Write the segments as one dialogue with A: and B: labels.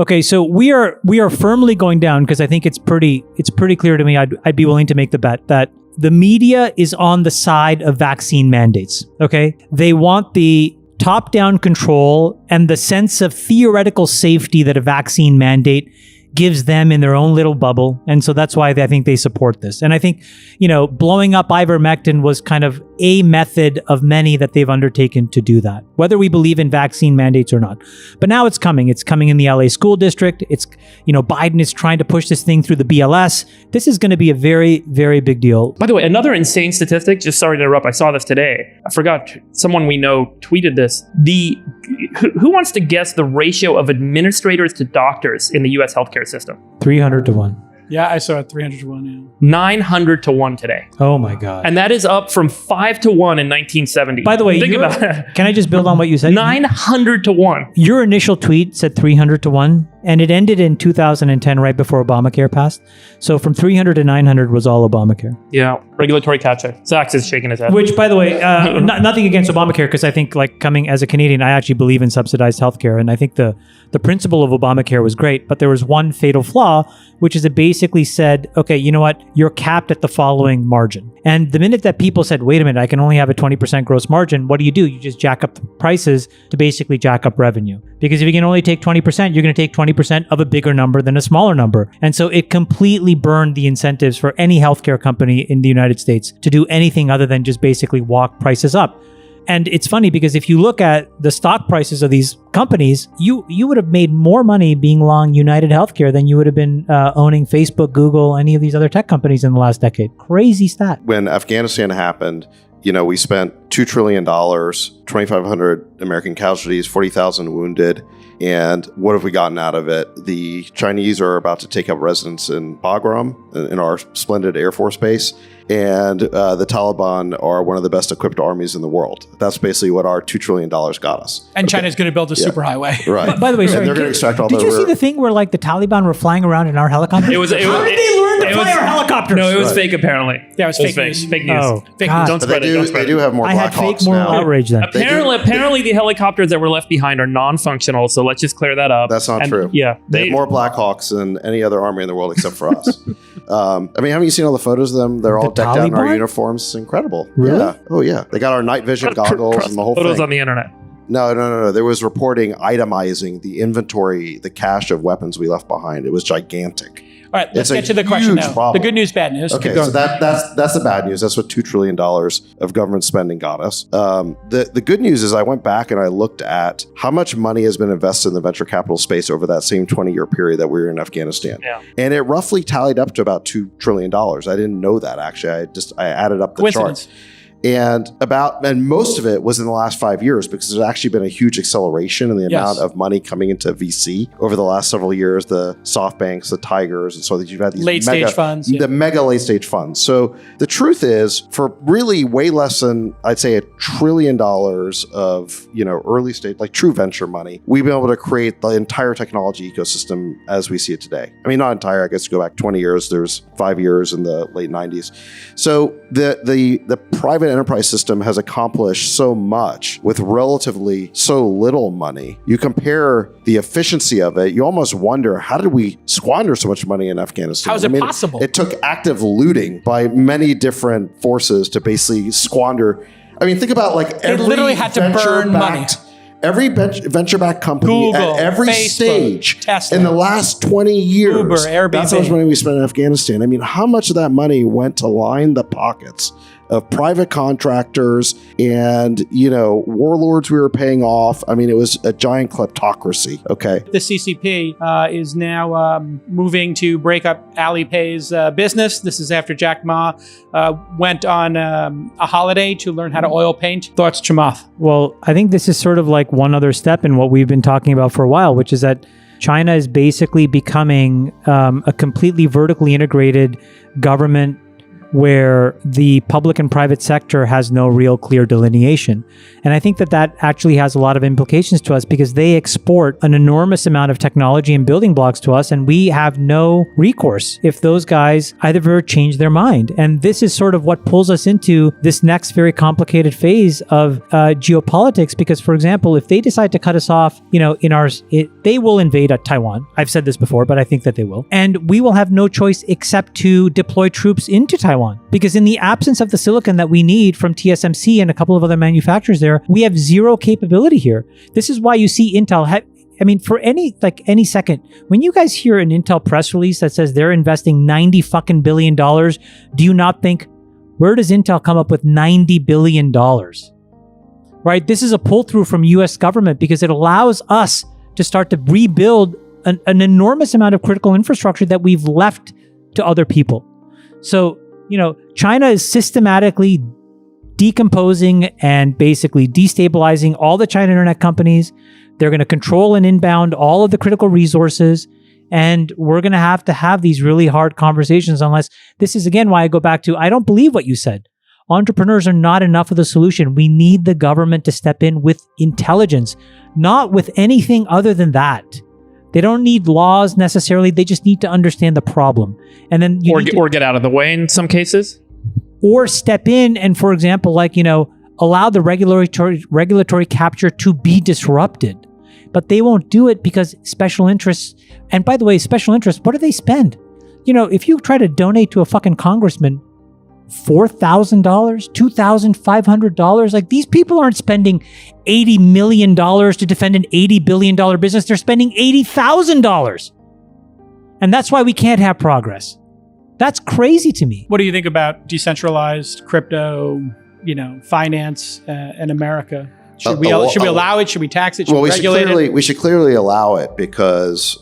A: Okay, so we are firmly going down because I think it's pretty clear to me. I'd be willing to make the bet that the media is on the side of vaccine mandates. Okay, they want the top-down control and the sense of theoretical safety that a vaccine mandate gives them in their own little bubble. And so that's why I think they support this. And I think, blowing up Ivermectin was kind of a method of many that they've undertaken to do that, whether we believe in vaccine mandates or not. But now it's coming. It's coming in the LA school district. It's, Biden is trying to push this thing through the BLS. This is going to be a very, very big deal.
B: By the way, another insane statistic, just sorry to interrupt, I saw this today. I forgot, someone we know tweeted this. Who wants to guess the ratio of administrators to doctors in the US healthcare system?
A: 300 to 1.
C: Yeah, I saw it 300 to 1. Yeah.
B: 900 to 1 today.
A: Oh my God.
B: And that is up from 5 to 1 in 1970.
A: By the way, can I just build on what you said?
B: 900 to 1.
A: Your initial tweet said 300 to 1, and it ended in 2010, right before Obamacare passed. So from 300 to 900 was all Obamacare.
B: Yeah, regulatory catch-up. Zach's is shaking his head.
A: Which, by the way, nothing against Obamacare, because I think, coming as a Canadian, I actually believe in subsidized healthcare, and I think the principle of Obamacare was great, but there was one fatal flaw, which is it basically said, okay, you know what? You're capped at the following margin. And the minute that people said, wait a minute, I can only have a 20% gross margin, what do? You just jack up the prices to basically jack up revenue. Because if you can only take 20%, you're going to take 20% of a bigger number than a smaller number. And so it completely burned the incentives for any healthcare company in the United States to do anything other than just basically walk prices up. And it's funny because if you look at the stock prices of these companies, you would have made more money being long United Healthcare than you would have been owning Facebook, Google, any of these other tech companies in the last decade. Crazy stat.
D: When Afghanistan happened, we spent $2 trillion, 2,500 American casualties, 40,000 wounded. And what have we gotten out of it? The Chinese are about to take up residence in Bagram, in our splendid Air Force base. And the Taliban are one of the best equipped armies in the world. That's basically what our $2 trillion got us.
C: And China's going to build a superhighway.
D: Right.
A: By the way,
D: and they're going to extract all
A: did you see the thing where the Taliban were flying around in our helicopters?
B: How did
A: they learn to fly our helicopters?
B: No, it was fake apparently.
C: Yeah, it was fake news.
B: Fake news.
A: Oh,
C: fake
A: God.
C: news.
B: Don't spread it.
D: They do have more
A: I
D: Black
A: had fake
D: Hawks
A: moral
D: now.
A: outrage then.
B: Apparently the helicopters that were left behind are non-functional, so let's just clear that up.
D: That's not true.
B: Yeah.
D: They have more Black Hawks than any other army in the world except for us. Haven't you seen all the photos of them? They're all decked out in our uniforms. It's incredible.
A: Really?
D: Yeah. Oh, yeah. They got our night vision goggles and the whole
B: photos
D: thing.
B: on the internet.
D: No. There was reporting itemizing the inventory, the cache of weapons we left behind. It was gigantic.
C: All right, let's
D: It's a
C: get to the question
D: huge
C: now.
D: problem.
C: The good news, bad news.
D: Okay, so that's the bad news. That's what $2 trillion of government spending got us. The good news is I went back and I looked at how much money has been invested in the venture capital space over that same 20-year period that we were in Afghanistan.
B: Yeah.
D: And it roughly tallied up to about $2 trillion. I didn't know that, actually. I added up the
C: Coincidence.
D: chart. And most of it was in the last 5 years because there's actually been a huge acceleration in the amount of money coming into VC over the last several years, the SoftBanks, the Tigers, and so that you've had these
C: late-stage funds.
D: The mega late-stage funds. So the truth is, for really way less than, I'd say, $1 trillion of, early stage, like true venture money, we've been able to create the entire technology ecosystem as we see it today. I mean, not entire, I guess go back 20 years, there's 5 years in the late 90s. So the private enterprise system has accomplished so much with relatively so little money. You compare the efficiency of it, you almost wonder, how did we squander so much money in Afghanistan?
C: How is it possible?
D: It took active looting by many different forces to basically squander. I mean, think about every
C: literally had to burn money.
D: Every venture-backed company
C: Google,
D: at every
C: Facebook,
D: stage
C: Tesla,
D: in the last 20 years,
C: Uber, Airbnb.
D: That's how much money we spent in Afghanistan. I mean, how much of that money went to line the pockets of private contractors and, warlords we were paying off? I mean, it was a giant kleptocracy, okay?
C: The CCP is now moving to break up Alipay's business. This is after Jack Ma went on a holiday to learn how to oil paint. Thoughts, Chamath?
A: Well, I think this is sort of like one other step in what we've been talking about for a while, which is that China is basically becoming a completely vertically integrated government where the public and private sector has no real clear delineation. And I think that actually has a lot of implications to us because they export an enormous amount of technology and building blocks to us, and we have no recourse if those guys either change their mind. And this is sort of what pulls us into this next very complicated phase of geopolitics, because, for example, if they decide to cut us off, they will invade Taiwan. I've said this before, but I think that they will. And we will have no choice except to deploy troops into Taiwan. Because in the absence of the silicon that we need from TSMC and a couple of other manufacturers there, we have zero capability here. This is why you see Intel for any second, when you guys hear an Intel press release that says they're investing $90 billion, do you not think, where does Intel come up with $90 billion? Right? This is a pull through from US government because it allows us to start to rebuild an enormous amount of critical infrastructure that we've left to other people. So, China is systematically decomposing and basically destabilizing all the China internet companies. They're going to control and inbound all of the critical resources. And we're going to have these really hard conversations unless this is, again, why I go back to, I don't believe what you said. Entrepreneurs are not enough of the solution. We need the government to step in with intelligence, not with anything other than that. They don't need laws necessarily. They just need to understand the problem. And then
B: or get out of the way in some cases.
A: Or step in and, for example, allow the regulatory capture to be disrupted. But they won't do it because special interests, and by the way, special interests, what do they spend? If you try to donate to a fucking congressman $4,000, $2,500, these people aren't spending $80 million to defend an $80 billion business. They're spending $80,000. And that's why we can't have progress. That's crazy to me.
C: What do you think about decentralized crypto, finance in America? Should we allow it? Should we tax it? Should we regulate it?
D: We should clearly allow it because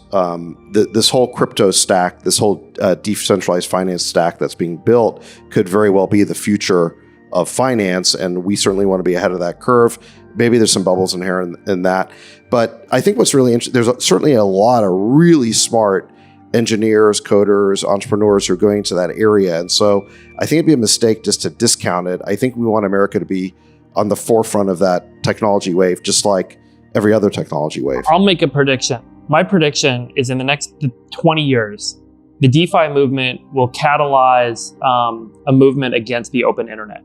D: this whole crypto stack, this whole decentralized finance stack that's being built could very well be the future of finance, and we certainly want to be ahead of that curve. Maybe there's some bubbles inherent in that. But I think what's really interesting, there's certainly a lot of really smart engineers, coders, entrepreneurs who are going to that area. And so I think it'd be a mistake just to discount it. I think we want America to be on the forefront of that technology wave, just like every other technology wave.
B: I'll make a prediction. My prediction is in the next 20 years, the DeFi movement will catalyze a movement against the open internet.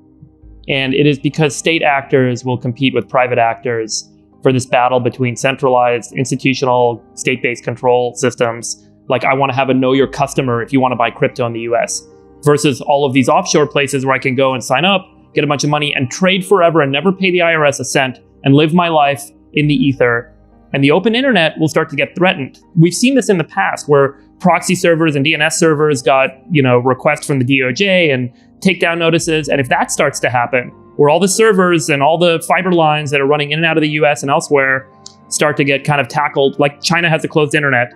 B: And it is because state actors will compete with private actors for this battle between centralized, institutional, state-based control systems. Like, I want to have a know your customer if you want to buy crypto in the US, versus all of these offshore places where I can go and sign up, get a bunch of money and trade forever and never pay the IRS a cent and live my life in the ether. And the open internet will start to get threatened. We've seen this in the past where proxy servers and DNS servers got, requests from the DOJ and takedown notices. And if that starts to happen, where all the servers and all the fiber lines that are running in and out of the US and elsewhere start to get kind of tackled, like China has a closed internet,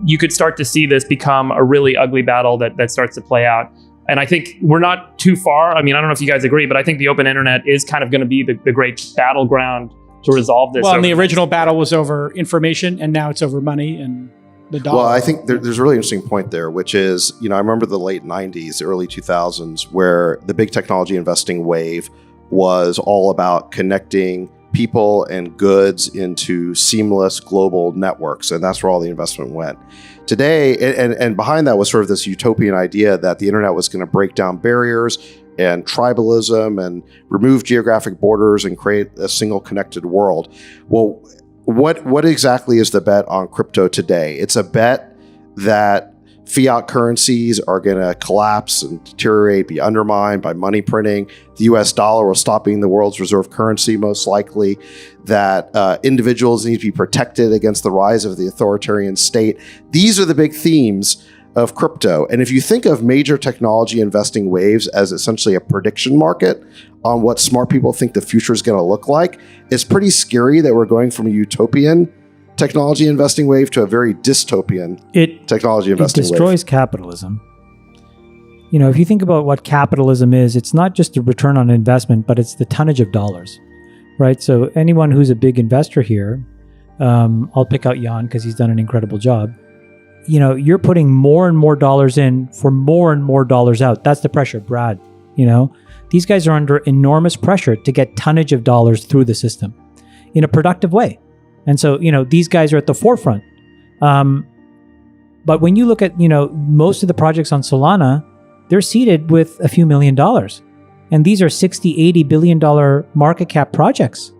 B: you could start to see this become a really ugly battle that starts to play out. And I think we're not too far. I mean, I don't know if you guys agree, but I think the open internet is kind of going to be the great battleground to resolve this.
C: Well, and the original battle was over information, and now it's over money and the dollar.
D: Well, I think there's a really interesting point there, which is, I remember the late 90s, early 2000s, where the big technology investing wave was all about connecting people and goods into seamless global networks. And that's where all the investment went. Today, and behind that was sort of this utopian idea that the internet was going to break down barriers and tribalism and remove geographic borders and create a single connected world. Well, what exactly is the bet on crypto today? It's a bet that fiat currencies are going to collapse and deteriorate, be undermined by money printing. The US dollar will stop being the world's reserve currency, most likely. That individuals need to be protected against the rise of the authoritarian state. These are the big themes of crypto. And if you think of major technology investing waves as essentially a prediction market on what smart people think the future is going to look like, it's pretty scary that we're going from a utopian technology investing wave to a very dystopian technology investing wave.
A: It destroys capitalism. If you think about what capitalism is, it's not just a return on investment, but it's the tonnage of dollars, right? So anyone who's a big investor here, I'll pick out Jan because he's done an incredible job. you're putting more and more dollars in for more and more dollars out. That's the pressure, Brad. These guys are under enormous pressure to get tonnage of dollars through the system in a productive way. And so, these guys are at the forefront. But when you look at, most of the projects on Solana, they're seeded with a few $1 million. And these are 60, $80 billion market cap projects.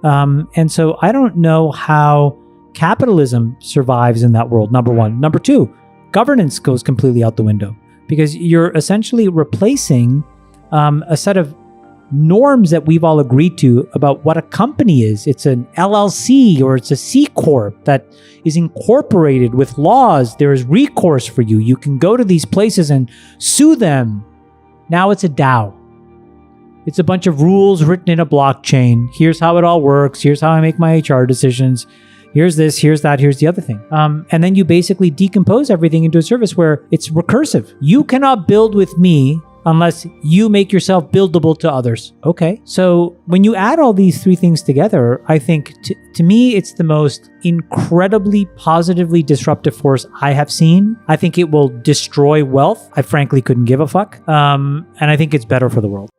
A: And so I don't know how capitalism survives in that world, number one. Number two, governance goes completely out the window because you're essentially replacing a set of norms that we've all agreed to about what a company is. It's an LLC or it's a C Corp that is incorporated with laws. There is recourse for you. You can go to these places and sue them. Now it's a DAO. It's a bunch of rules written in a blockchain. Here's how it all works. Here's how I make my HR decisions. Here's this, here's that, here's the other thing. And then you basically decompose everything into a service where it's recursive. You cannot build with me unless you make yourself buildable to others. Okay. So when you add all these three things together, I think to me, it's the most incredibly positively disruptive force I have seen. I think it will destroy wealth. I frankly couldn't give a fuck. And I think it's better for the world.